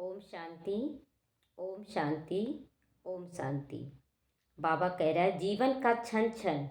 ओम शांति। ओम शांति। ओम शांति। बाबा कह रहा है जीवन का क्षण क्षण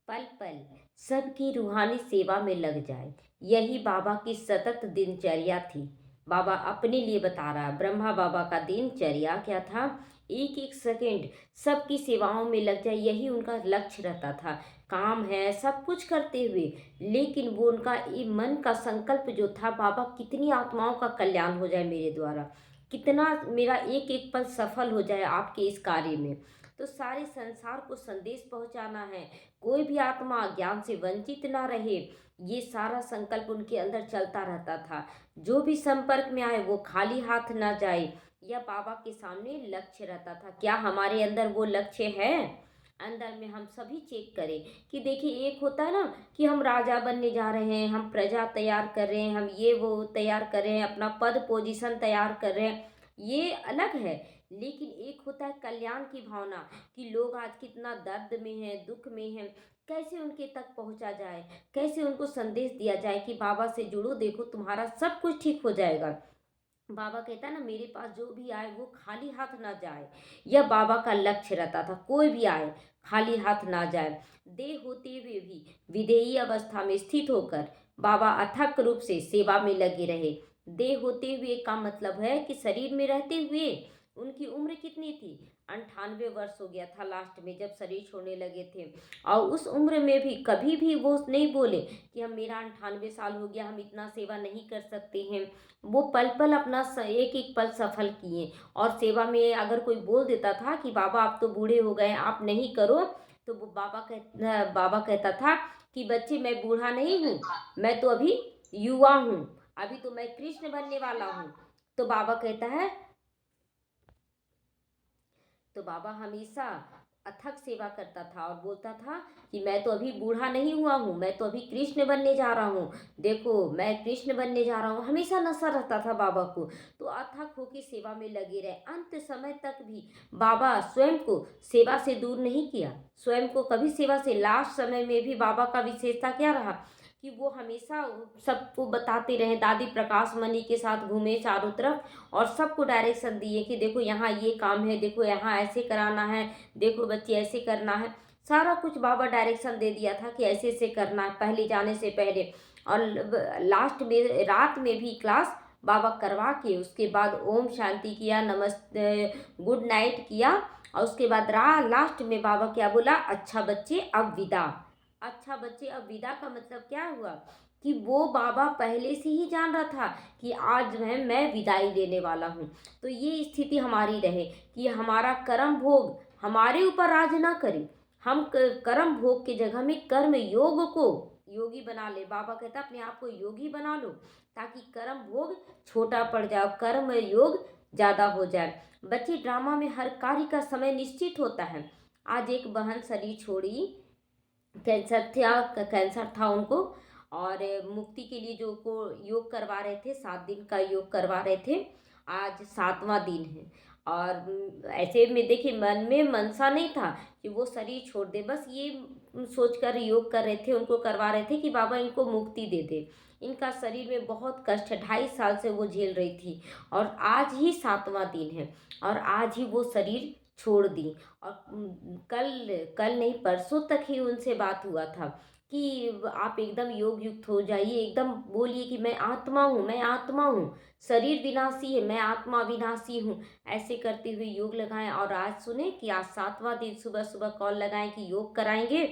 पल पल सबकी रूहानी सेवा में लग जाए। यही बाबा की सतत दिनचर्या थी। बाबा अपने लिए बता रहा है, ब्रह्मा बाबा का दिनचर्या क्या था? एक एक सेकंड सबकी सेवाओं में लग जाए, यही उनका लक्ष्य रहता था। काम है सब कुछ करते हुए, लेकिन वो उनका ये मन का संकल्प जो था, बाबा कितनी आत्माओं का कल्याण हो जाए मेरे द्वारा, कितना मेरा एक एक पल सफल हो जाए आपके इस कार्य में। तो सारे संसार को संदेश पहुंचाना है, कोई भी आत्मा ज्ञान से वंचित ना रहे, ये सारा संकल्प उनके अंदर चलता रहता था। जो भी संपर्क में आए वो खाली हाथ ना जाए, यह बाबा के सामने लक्ष्य रहता था। क्या हमारे अंदर वो लक्ष्य है? अंदर में हम सभी चेक करें कि देखिए, एक होता है ना कि हम राजा बनने जा रहे हैं, हम प्रजा तैयार कर रहे हैं, हम ये वो तैयार कर रहे हैं, अपना पद पोजीशन तैयार कर रहे हैं, ये अलग है। लेकिन एक होता है कल्याण की भावना कि लोग आज कितना दर्द में हैं, दुख में हैं, कैसे उनके तक पहुंचा जाए, कैसे उनको संदेश दिया जाए कि बाबा से जुड़ो, देखो तुम्हारा सब कुछ ठीक हो जाएगा। बाबा कहता है ना, मेरे पास जो भी आए वो खाली हाथ ना जाए। यह बाबा का लक्ष्य रहता था, कोई भी आए खाली हाथ ना जाए। देह होते हुए भी विधेयी अवस्था में स्थित होकर बाबा अथक रूप से सेवा में लगे रहे। देह होते हुए का मतलब है कि शरीर में रहते हुए उनकी उम्र कितनी थी? 98 वर्ष हो गया था लास्ट में जब शरीर छोड़ने लगे थे। और उस उम्र में भी कभी भी वो नहीं बोले कि हम मेरा 98 साल हो गया, हम इतना सेवा नहीं कर सकते हैं। वो पल पल अपना एक एक पल सफल किए। और सेवा में अगर कोई बोल देता था कि बाबा आप तो बूढ़े हो गए, आप नहीं करो, तो वो बाबा कहता था कि बच्चे मैं बूढ़ा नहीं हूँ, मैं तो अभी युवा हूँ, अभी तो मैं कृष्ण बनने वाला हूँ। तो बाबा कहता है, तो बाबा हमेशा अथक सेवा करता था और बोलता था कि मैं तो अभी बूढ़ा नहीं हुआ हूँ, मैं तो अभी कृष्ण बनने जा रहा हूँ, देखो मैं कृष्ण बनने जा रहा हूँ। हमेशा नशा रहता था बाबा को। तो अथक होकर सेवा में लगे रहे अंत समय तक भी। बाबा स्वयं को सेवा से दूर नहीं किया, स्वयं को कभी सेवा से। लास्ट समय में भी बाबा का विशेषता क्या रहा कि वो हमेशा सबको बताते रहे, दादी प्रकाश मणि के साथ घूमे चारों तरफ और सबको डायरेक्शन दिए कि देखो यहाँ ये काम है, देखो यहाँ ऐसे कराना है, देखो बच्चे ऐसे करना है। सारा कुछ बाबा डायरेक्शन दे दिया था कि ऐसे ऐसे करना है पहले जाने से पहले। और लास्ट में रात में भी क्लास बाबा करवा के उसके बाद ओम शांति किया, नमस्ते गुड नाइट किया। और उसके बाद लास्ट में बाबा क्या बोला? अच्छा बच्चे अब विदा। अच्छा बच्चे अब विदा का मतलब क्या हुआ कि वो बाबा पहले से ही जान रहा था कि आज जो है मैं विदाई लेने वाला हूँ। तो ये स्थिति हमारी रहे कि हमारा कर्म भोग हमारे ऊपर राज ना करे, हम कर्म भोग की जगह में कर्म योग को योगी बना ले। बाबा कहता है अपने आप को योगी बना लो ताकि कर्म भोग छोटा पड़ जाए और कर्म योग ज़्यादा हो जाए। बच्चे ड्रामा में हर कार्य का समय निश्चित होता है। आज एक बहन शरीर छोड़ी, कैंसर था उनको, और मुक्ति के लिए जो को योग करवा रहे थे, 7 दिन का योग करवा रहे थे। आज 7वां दिन है। और ऐसे में देखिए मन में मनसा नहीं था कि वो शरीर छोड़ दे, बस ये सोचकर योग कर रहे थे, उनको करवा रहे थे कि बाबा इनको मुक्ति दे दे। इनका शरीर में बहुत कष्ट है, 2.5 साल से वो झेल रही थी। और आज ही 7वां दिन है और आज ही वो शरीर छोड़ दी। और कल कल नहीं परसों तक ही उनसे बात हुआ था कि आप एकदम योग युक्त हो जाइए, एकदम बोलिए कि मैं आत्मा हूँ, मैं आत्मा हूँ, शरीर विनाशी है, मैं आत्मा विनाशी हूँ। ऐसे करते हुए योग लगाएं। और आज सुने कि आज 7वां दिन सुबह सुबह कॉल लगाएं कि योग कराएंगे,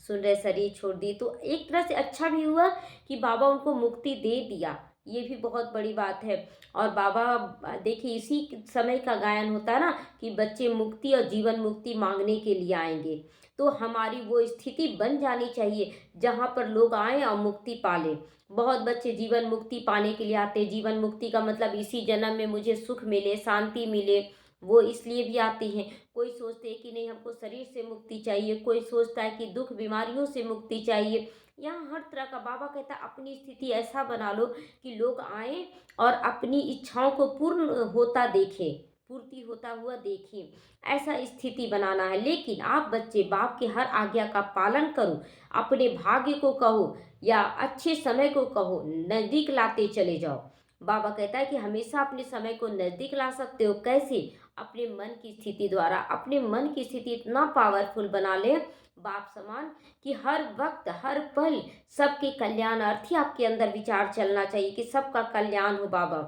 सुन रहे शरीर छोड़ दिए। तो एक तरह से अच्छा भी हुआ कि बाबा उनको मुक्ति दे दिया, ये भी बहुत बड़ी बात है। और बाबा देखिए इसी समय का गायन होता है ना कि बच्चे मुक्ति और जीवन मुक्ति मांगने के लिए आएंगे। तो हमारी वो स्थिति बन जानी चाहिए जहाँ पर लोग आएं और मुक्ति पालें। बहुत बच्चे जीवन मुक्ति पाने के लिए आते हैं। जीवन मुक्ति का मतलब इसी जन्म में मुझे सुख मिले, शांति मिले, वो इसलिए भी आते हैं। कोई सोचते हैं कि नहीं हमको शरीर से मुक्ति चाहिए, कोई सोचता है कि दुख बीमारियों से मुक्ति चाहिए। यहाँ हर तरह का बाबा कहता है अपनी स्थिति ऐसा बना लो कि लोग आएं और अपनी इच्छाओं को पूर्ण होता देखें, पूर्ति होता हुआ देखें। ऐसा स्थिति बनाना है। लेकिन आप बच्चे बाप के हर आज्ञा का पालन करो, अपने भाग्य को कहो या अच्छे समय को कहो, नज़दीक लाते चले जाओ। बाबा कहता है कि हमेशा अपने समय को नज़दीक ला सकते हो। कैसे? अपने मन की स्थिति द्वारा। अपने मन की स्थिति इतना पावरफुल बना ले बाप समान कि हर वक्त हर पल सबके कल्याणार्थी आपके अंदर विचार चलना चाहिए कि सबका कल्याण हो बाबा।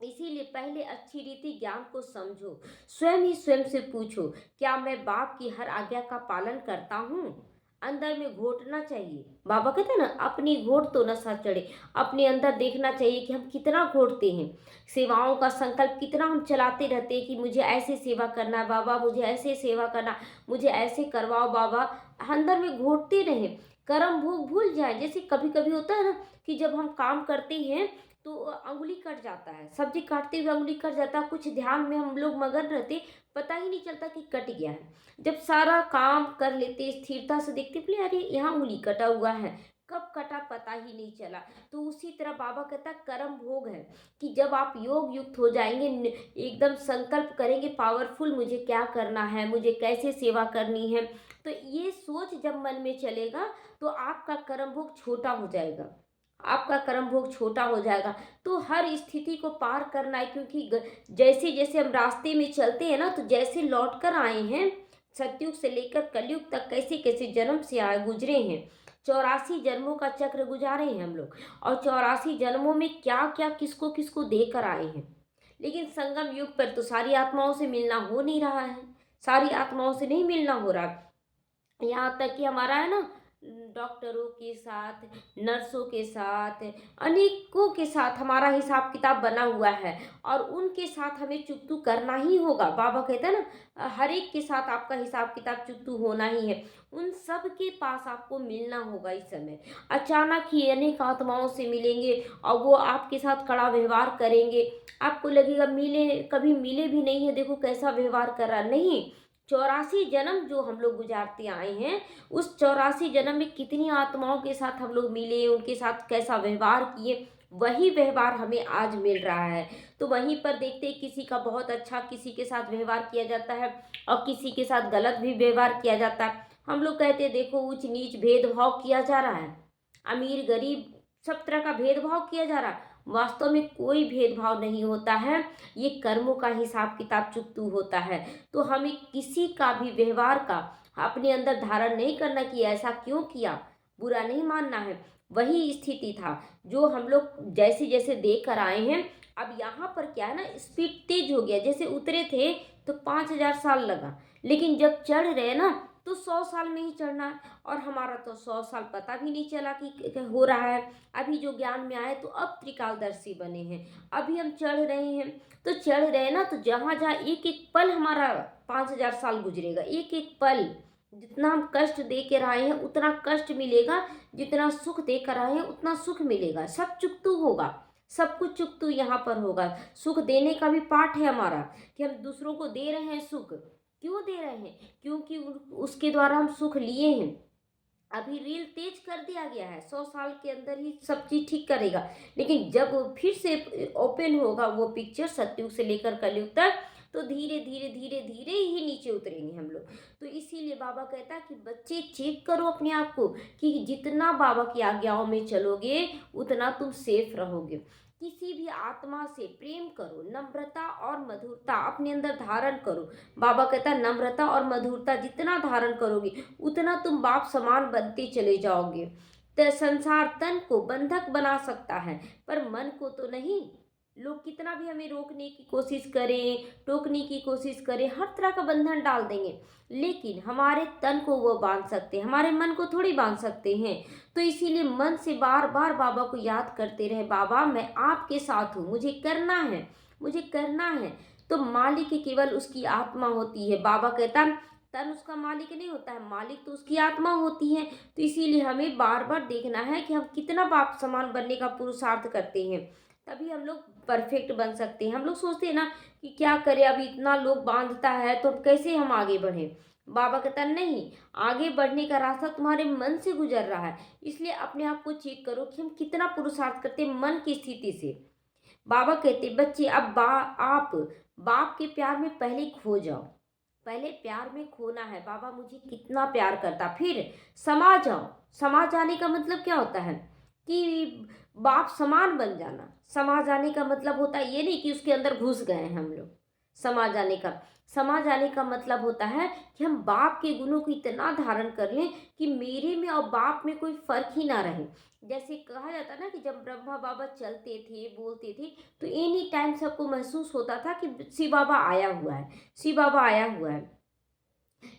इसीलिए पहले अच्छी रीति ज्ञान को समझो। स्वयं ही स्वयं से पूछो, क्या मैं बाप की हर आज्ञा का पालन करता हूँ? अंदर में घोटना चाहिए। बाबा कहते हैं ना, अपनी घोट तो नशा चढ़े। अपने अंदर देखना चाहिए कि हम कितना घोटते हैं। सेवाओं का संकल्प कितना हम चलाते रहते हैं कि मुझे ऐसे सेवा करना है बाबा, मुझे ऐसे सेवा करना, मुझे ऐसे करवाओ बाबा। अंदर में घोटते रहें। कर्म भोग भूल जाए। जैसे कभी कभी होता है ना कि जब हम काम करते हैं तो अंगुली कट जाता है, सब्जी काटते हुए अंगुली कट जाता है, कुछ ध्यान में हम लोग मगन रहते, पता ही नहीं चलता कि कट गया है। जब सारा काम कर लेते स्थिरता से देखते, बोले अरे यहाँ उंगली कटा हुआ है, कब कटा पता ही नहीं चला। तो उसी तरह बाबा कहता कर्म भोग है कि जब आप योग युक्त हो जाएंगे, एकदम संकल्प करेंगे पावरफुल, मुझे क्या करना है, मुझे कैसे सेवा करनी है, तो ये सोच जब मन में चलेगा तो आपका कर्म भोग छोटा हो जाएगा। आपका कर्म भोग छोटा हो जाएगा। तो हर स्थिति को पार करना है, क्योंकि जैसे जैसे हम रास्ते में चलते हैं ना, तो जैसे लौट कर आए हैं सतयुग से लेकर कलयुग तक, कैसे कैसे जन्म से आए गुजरे हैं। 84 जन्मों का चक्र गुजारे हैं हम लोग, और 84 जन्मों में क्या क्या किसको किसको देकर आए हैं। लेकिन संगम युग पर तो सारी आत्माओं से मिलना हो नहीं रहा है। सारी आत्माओं से नहीं मिलना हो रहा। यहाँ तक कि हमारा है ना, डॉक्टरों के साथ, नर्सों के साथ, अनेकों के साथ हमारा हिसाब किताब बना हुआ है, और उनके साथ हमें चुकतू करना ही होगा। बाबा कहते हैं ना, हर एक के साथ आपका हिसाब किताब चुकतू होना ही है। उन सब के पास आपको मिलना होगा। इस समय अचानक ही अनेक आत्माओं से मिलेंगे और वो आपके साथ कड़ा व्यवहार करेंगे। आपको लगेगा मिले, कभी मिले भी नहीं है, देखो कैसा व्यवहार कर रहा। नहीं, 84 जन्म जो हम लोग गुजारते आए हैं, उस 84 जन्म में कितनी आत्माओं के साथ हम लोग मिले, उनके साथ कैसा व्यवहार किए, वही व्यवहार हमें आज मिल रहा है। तो वहीं पर देखते हैं किसी का बहुत अच्छा किसी के साथ व्यवहार किया जाता है, और किसी के साथ गलत भी व्यवहार किया जाता है। हम लोग कहते हैं देखो ऊंच नीच भेदभाव किया जा रहा है, अमीर गरीब सब तरह का भेदभाव किया जा रहा है। वास्तव में कोई भेदभाव नहीं होता है, ये कर्मों का हिसाब किताब चुकतू होता है। तो हमें किसी का भी व्यवहार का अपने अंदर धारण नहीं करना कि ऐसा क्यों किया, बुरा नहीं मानना है। वही स्थिति था जो हम लोग जैसे जैसे देख कर आए हैं। अब यहाँ पर क्या है ना, स्पीड तेज हो गया। जैसे उतरे थे तो 5,000 साल लगा, लेकिन जब चढ़ रहे ना तो 100 साल में ही चढ़ना है। और हमारा तो 100 साल पता भी नहीं चला कि हो रहा है। अभी जो ज्ञान में आए तो अब त्रिकालदर्शी बने हैं, अभी हम चढ़ रहे हैं। तो चढ़ रहे ना, तो जहाँ जहाँ एक एक पल हमारा 5,000 साल गुजरेगा। एक एक पल जितना हम कष्ट दे कर आए हैं उतना कष्ट मिलेगा, जितना सुख दे कर आए हैं उतना सुख मिलेगा। सब चुकतू होगा, सब कुछ चुकतू यहाँ पर होगा। सुख देने का भी पाठ है हमारा कि हम दूसरों को दे रहे हैं सुख। क्यों दे रहे हैं? क्योंकि उसके द्वारा हम सुख लिए हैं। अभी रील तेज कर दिया गया है, 100 साल के अंदर ही सब चीज ठीक करेगा। लेकिन जब फिर से ओपन होगा वो पिक्चर सतयुग से लेकर कलयुग तक, तो धीरे धीरे धीरे धीरे ही नीचे उतरेंगे हम लोग। तो इसीलिए बाबा कहता है कि बच्चे चेक करो अपने आप को कि जितना बाबा की आज्ञाओं में चलोगे उतना तुम सेफ रहोगे। किसी भी आत्मा से प्रेम करो, नम्रता और मधुरता अपने अंदर धारण करो। बाबा कहता है नम्रता और मधुरता जितना धारण करोगे उतना तुम बाप समान बनते चले जाओगे। तो संसार तन को बंधक बना सकता है पर मन को तो नहीं। लोग कितना भी हमें रोकने की कोशिश करें, टोकने की कोशिश करें, हर तरह का बंधन डाल देंगे, लेकिन हमारे तन को वो बांध सकते हैं, हमारे मन को थोड़ी बांध सकते हैं। तो इसीलिए मन से बार बार बाबा को याद करते रहे, बाबा मैं आपके साथ हूँ, मुझे करना है, मुझे करना है। तो मालिक केवल उसकी आत्मा होती है। बाबा कहता है तन उसका मालिक नहीं होता है, मालिक तो उसकी आत्मा होती है। तो इसीलिए हमें बार बार देखना है कि हम कितना बाप समान बनने का पुरुषार्थ करते हैं, तभी हम लोग परफेक्ट बन सकते हैं। हम लोग सोचते हैं ना कि क्या करें, अभी इतना लोग बांधता है तो कैसे हम आगे बढ़ें। बाबा कहता नहीं, आगे बढ़ने का रास्ता तुम्हारे मन से गुजर रहा है। इसलिए अपने आप को चेक करो कि हम कितना पुरुषार्थ करते हैं मन की स्थिति से। बाबा कहते बच्चे अब आप बाप के प्यार में पहले खो जाओ। पहले प्यार में खोना है, बाबा मुझे कितना प्यार करता, फिर समा जाओ। समा जाने का मतलब क्या होता है? कि बाप समान बन जाना। समा जाने का मतलब होता है ये नहीं कि उसके अंदर घुस गए हैं हम लोग। समा जाने का समा जाने का मतलब होता है कि हम बाप के गुणों को इतना धारण कर लें कि मेरे में और बाप में कोई फर्क ही ना रहे। जैसे कहा जाता ना कि जब ब्रह्मा बाबा चलते थे, बोलते थे, तो एनी टाइम सबको महसूस होता था कि शिव बाबा आया हुआ है, शिव बाबा आया हुआ है।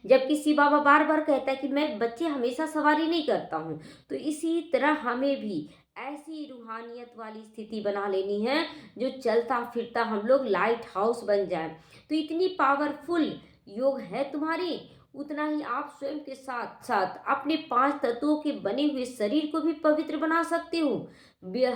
जबकि शिव बाबा बार बार कहता है कि मैं बच्चे हमेशा सवारी नहीं करता हूँ। तो इसी तरह हमें भी ऐसी रूहानियत वाली स्थिति बना लेनी है जो चलता फिरता हम लोग लाइट हाउस बन जाए। तो इतनी पावरफुल योग है तुम्हारी, उतना ही आप स्वयं के साथ साथ अपने 5 तत्वों के बने हुए शरीर को भी पवित्र बना सकते हो।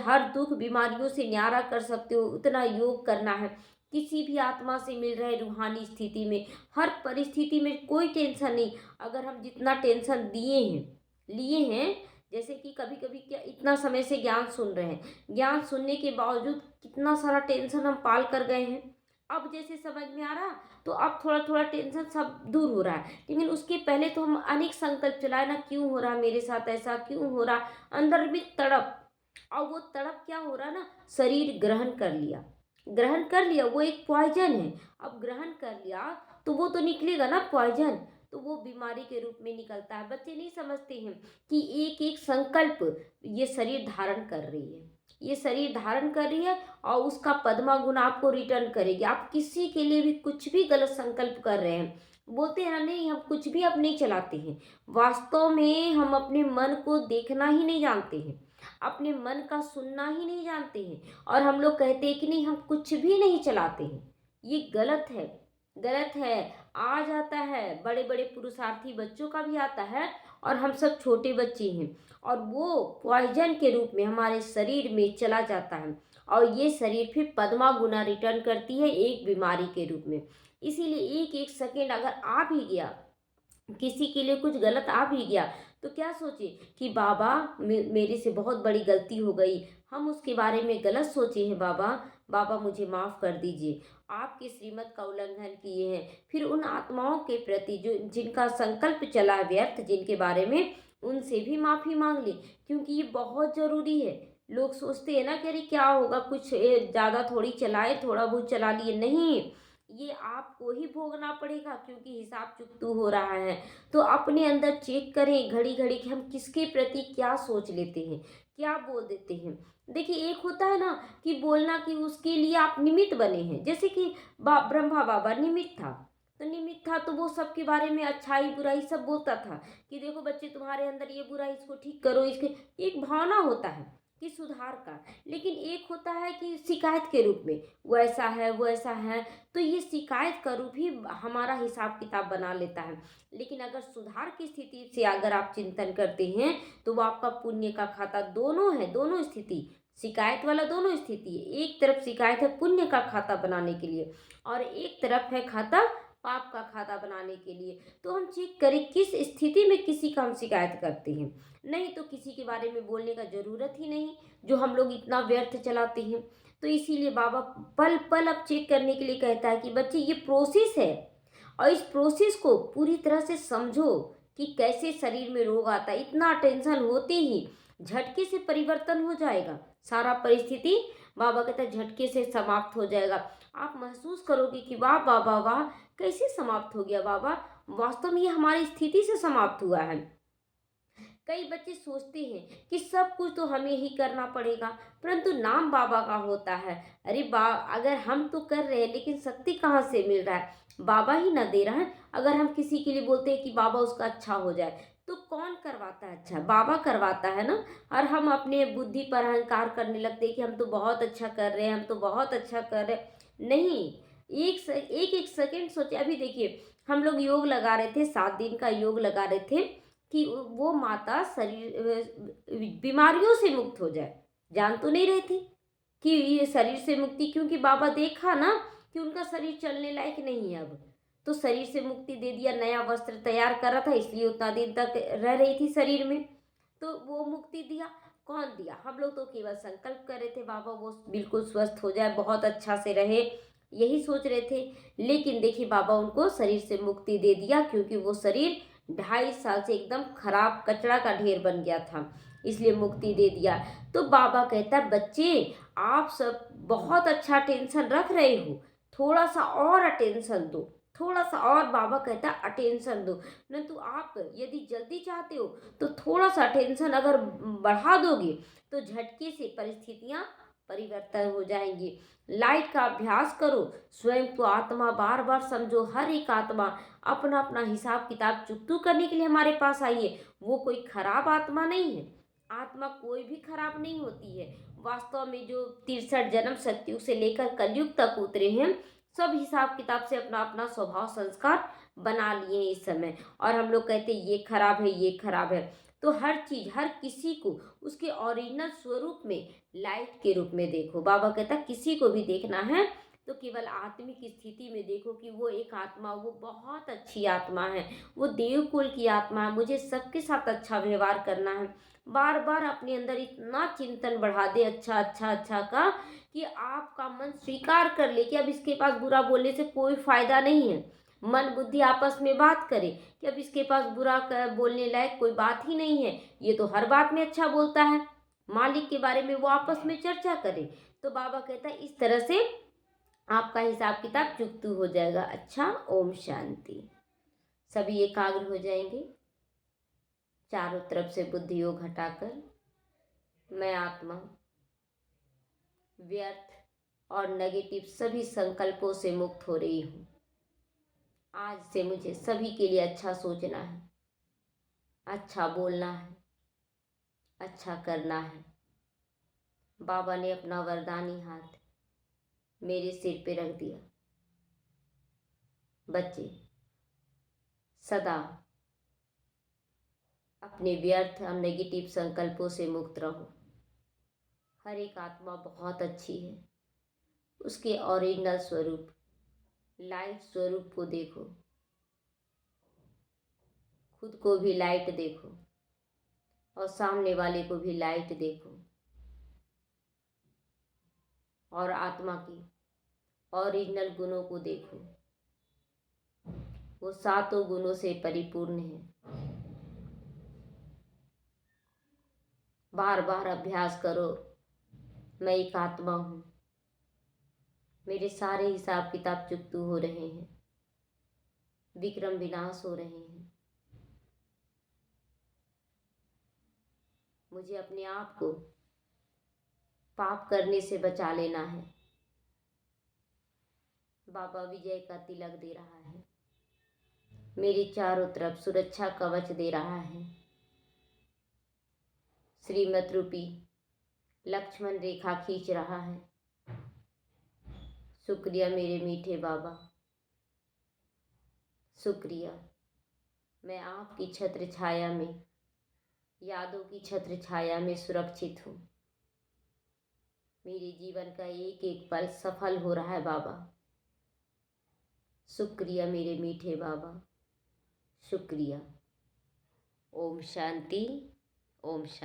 हर दुख बीमारियों से न्यारा कर सकते हो, उतना योग करना है। किसी भी आत्मा से मिल रहे रूहानी स्थिति में, हर परिस्थिति में कोई टेंशन नहीं। अगर हम जितना टेंशन लिए हैं, जैसे कि कभी कभी क्या इतना समय से ज्ञान सुन रहे हैं, ज्ञान सुनने के बावजूद कितना सारा टेंशन हम पाल कर गए हैं। अब जैसे समझ में आ रहा, तो अब थोड़ा थोड़ा टेंशन सब दूर हो रहा है। लेकिन उसके पहले तो हम अनेक संकल्प चलाए ना, क्यों हो रहा मेरे साथ ऐसा, क्यों हो रहा, अंदर में तड़प। और वो तड़प क्या हो रहा ना, शरीर ग्रहण कर लिया, ग्रहण कर लिया, वो एक पॉइजन है। अब ग्रहण कर लिया तो वो तो निकलेगा ना पॉइजन, तो वो बीमारी के रूप में निकलता है। बच्चे नहीं समझते हैं कि एक एक संकल्प ये शरीर धारण कर रही है, ये शरीर धारण कर रही है, और उसका पद्मा गुण आपको रिटर्न करेगी। आप किसी के लिए भी कुछ भी गलत संकल्प कर रहे हैं, बोलते हैं ना नहीं हम कुछ भी अब नहीं चलाते हैं, वास्तव में हम अपने मन को देखना ही नहीं जानते हैं, अपने मन का सुनना ही नहीं जानते हैं। और हम लोग कहते हैं कि नहीं हम कुछ भी नहीं चलाते हैं। ये गलत है, गलत है। आ जाता है, बड़े बड़े पुरुषार्थी बच्चों का भी आता है, और हम सब छोटे बच्चे हैं, और वो पॉइजन के रूप में हमारे शरीर में चला जाता है। और ये शरीर फिर पद्मा गुना रिटर्न करती है एक बीमारी के रूप में। इसीलिए एक एक सेकेंड अगर आ भी गया, किसी के लिए कुछ गलत आ भी गया, तो क्या सोचे कि बाबा मेरे से बहुत बड़ी गलती हो गई, हम उसके बारे में गलत सोचे हैं बाबा, बाबा मुझे माफ़ कर दीजिए, आपके श्रीमत का उल्लंघन किए हैं। फिर उन आत्माओं के प्रति जो जिनका संकल्प चला है व्यर्थ, जिनके बारे में, उनसे भी माफ़ी मांग ली, क्योंकि ये बहुत ज़रूरी है। लोग सोचते हैं ना कि अरे क्या होगा, कुछ ज़्यादा थोड़ी चलाए, थोड़ा बहुत चला लिए, नहीं, ये आपको ही भोगना पड़ेगा, क्योंकि हिसाब चुकतू हो रहा है। तो अपने अंदर चेक करें घड़ी घड़ी कि हम किसके प्रति क्या सोच लेते हैं, क्या बोल देते हैं। देखिए एक होता है ना कि बोलना, कि उसके लिए आप निमित्त बने हैं, जैसे कि ब्रह्मा बाबा निमित्त था, तो निमित्त था तो वो सबके बारे में अच्छाई बुराई सब बोलता था कि देखो बच्चे तुम्हारे अंदर ये बुराई, इसको ठीक करो, इसके एक भावना होता है कि सुधार का। लेकिन एक होता है कि शिकायत के रूप में, वो ऐसा है वो ऐसा है, तो ये शिकायत का रूप ही हमारा हिसाब किताब बना लेता है। लेकिन अगर सुधार की स्थिति से अगर आप चिंतन करते हैं, तो वो आपका पुण्य का खाता दोनों है, दोनों स्थिति, शिकायत वाला दोनों स्थिति है। एक तरफ शिकायत है पुण्य का खाता बनाने के लिए, और एक तरफ है खाता पाप का खाता बनाने के लिए। तो हम चेक करें किस स्थिति में किसी का हम शिकायत करते हैं, नहीं तो किसी के बारे में बोलने का ज़रूरत ही नहीं, जो हम लोग इतना व्यर्थ चलाते हैं। तो इसीलिए बाबा पल पल अब चेक करने के लिए कहता है कि बच्चे ये प्रोसेस है, और इस प्रोसेस को पूरी तरह से समझो कि कैसे शरीर में रोग आता है। इतना टेंशन होते ही झटके से परिवर्तन हो जाएगा, सारा परिस्थिति बाबा कहता है झटके से समाप्त हो जाएगा। आप महसूस करोगे कि वाह बाबा वाह, कैसे समाप्त हो गया बाबा, वास्तव में ये हमारी स्थिति से समाप्त हुआ है। कई बच्चे सोचते हैं कि सब कुछ तो हमें ही करना पड़ेगा, परंतु नाम बाबा का होता है। अरे अगर हम तो कर रहे हैं, लेकिन शक्ति कहाँ से मिल रहा है, बाबा ही ना दे रहा है। अगर हम किसी के लिए बोलते हैं कि बाबा उसका अच्छा हो जाए, तो कौन करवाता है अच्छा, बाबा करवाता है ना। और हम अपने बुद्धि पर अहंकार करने लगते हैं कि हम तो बहुत अच्छा कर रहे हैं, हम तो बहुत अच्छा कर रहे हैं। नहीं, एक एक सेकेंड सोचे। अभी देखिए हम लोग योग लगा रहे थे, 7 दिन का योग लगा रहे थे कि वो माता शरीर बीमारियों से मुक्त हो जाए। जान तो नहीं रही थी कि ये शरीर से मुक्ति, क्योंकि बाबा देखा ना कि उनका शरीर चलने लायक नहीं है अब, तो शरीर से मुक्ति दे दिया, नया वस्त्र तैयार कर रहा था, इसलिए उतना दिन तक रह रही थी शरीर में, तो वो मुक्ति दिया। कौन दिया, हम लोग तो केवल संकल्प कर रहे थे बाबा वो बिल्कुल स्वस्थ हो जाए, बहुत अच्छा से रहे, यही सोच रहे थे। लेकिन देखिए बाबा उनको शरीर से मुक्ति दे दिया, क्योंकि वो शरीर 2.5 साल से एकदम खराब कचरा का ढेर बन गया था। इसलिए मुक्ति दे दिया। तो बाबा कहता है बच्चे आप सब बहुत अच्छा टेंशन रख रहे हो, थोड़ा सा और अटेंशन दो, थोड़ा सा और। बाबा कहता है अटेंशन दो। न तो आप यदि जल्दी चाहते हो तो थोड़ा सा अटेंशन अगर बढ़ा दोगे तो झटके से परिस्थितियां परिवर्तन हो जाएंगी। लाइट का अभ्यास करो, स्वयं को आत्मा बार बार समझो। हर एक आत्मा अपना अपना हिसाब किताब चुकतू करने के लिए हमारे पास आई है। वो कोई खराब आत्मा नहीं है। आत्मा कोई भी खराब नहीं होती है। वास्तव में जो 63 जन्म सतयुग से लेकर कलयुग तक उतरे हैं, सब हिसाब किताब से अपना अपना स्वभाव संस्कार बना लिए हैं इस समय। और हम लोग कहते हैं ये खराब है, ये खराब है। तो हर चीज हर किसी को उसके ओरिजिनल स्वरूप में लाइट के रूप में देखो। बाबा कहता किसी को भी देखना है तो केवल आत्मिक स्थिति में देखो कि वो एक आत्मा, वो बहुत अच्छी आत्मा है, वो देवकुल की आत्मा है, मुझे सबके साथ अच्छा व्यवहार करना है। बार बार अपने अंदर इतना चिंतन बढ़ा दे अच्छा अच्छा अच्छा का कि आपका मन स्वीकार कर ले कि अब इसके पास बुरा बोलने से कोई फायदा नहीं है। मन बुद्धि आपस में बात करे कि अब इसके पास बुरा बोलने लायक कोई बात ही नहीं है, ये तो हर बात में अच्छा बोलता है। मालिक के बारे में वो आपस में चर्चा करे। तो बाबा कहता है इस तरह से आपका हिसाब किताब चुकतू हो जाएगा। अच्छा, ओम शांति। सभी एकाग्र हो जाएंगे, चारों तरफ से बुद्धि योग हटाकर। मैं आत्मा व्यर्थ और नेगेटिव सभी संकल्पों से मुक्त हो रही हूँ। आज से मुझे सभी के लिए अच्छा सोचना है, अच्छा बोलना है, अच्छा करना है। बाबा ने अपना वरदानी हाथ मेरे सिर पे रख दिया। बच्चे सदा अपने व्यर्थ और नेगेटिव संकल्पों से मुक्त रहो। हर एक आत्मा बहुत अच्छी है। उसके ओरिजिनल स्वरूप लाइट स्वरूप को देखो, खुद को भी लाइट देखो और सामने वाले को भी लाइट देखो। और आत्मा की ओरिजिनल गुणों को देखो, वो सातों गुणों से परिपूर्ण है। बार बार अभ्यास करो, मैं एक आत्मा हूँ, मेरे सारे हिसाब किताब चुकतू हो रहे हैं, विक्रम विनाश हो रहे हैं। मुझे अपने आप को पाप करने से बचा लेना है। बाबा विजय का तिलक दे रहा है, मेरे चारों तरफ सुरक्षा कवच दे रहा है। श्रीमत रूपी लक्ष्मण रेखा खींच रहा है। शुक्रिया मेरे मीठे बाबा, शुक्रिया। मैं आपकी छत्र छाया में, यादों की छत्र छाया में सुरक्षित हूँ। मेरे जीवन का एक एक पल सफल हो रहा है बाबा। शुक्रिया मेरे मीठे बाबा, शुक्रिया। ओम शांति, ओम शांति।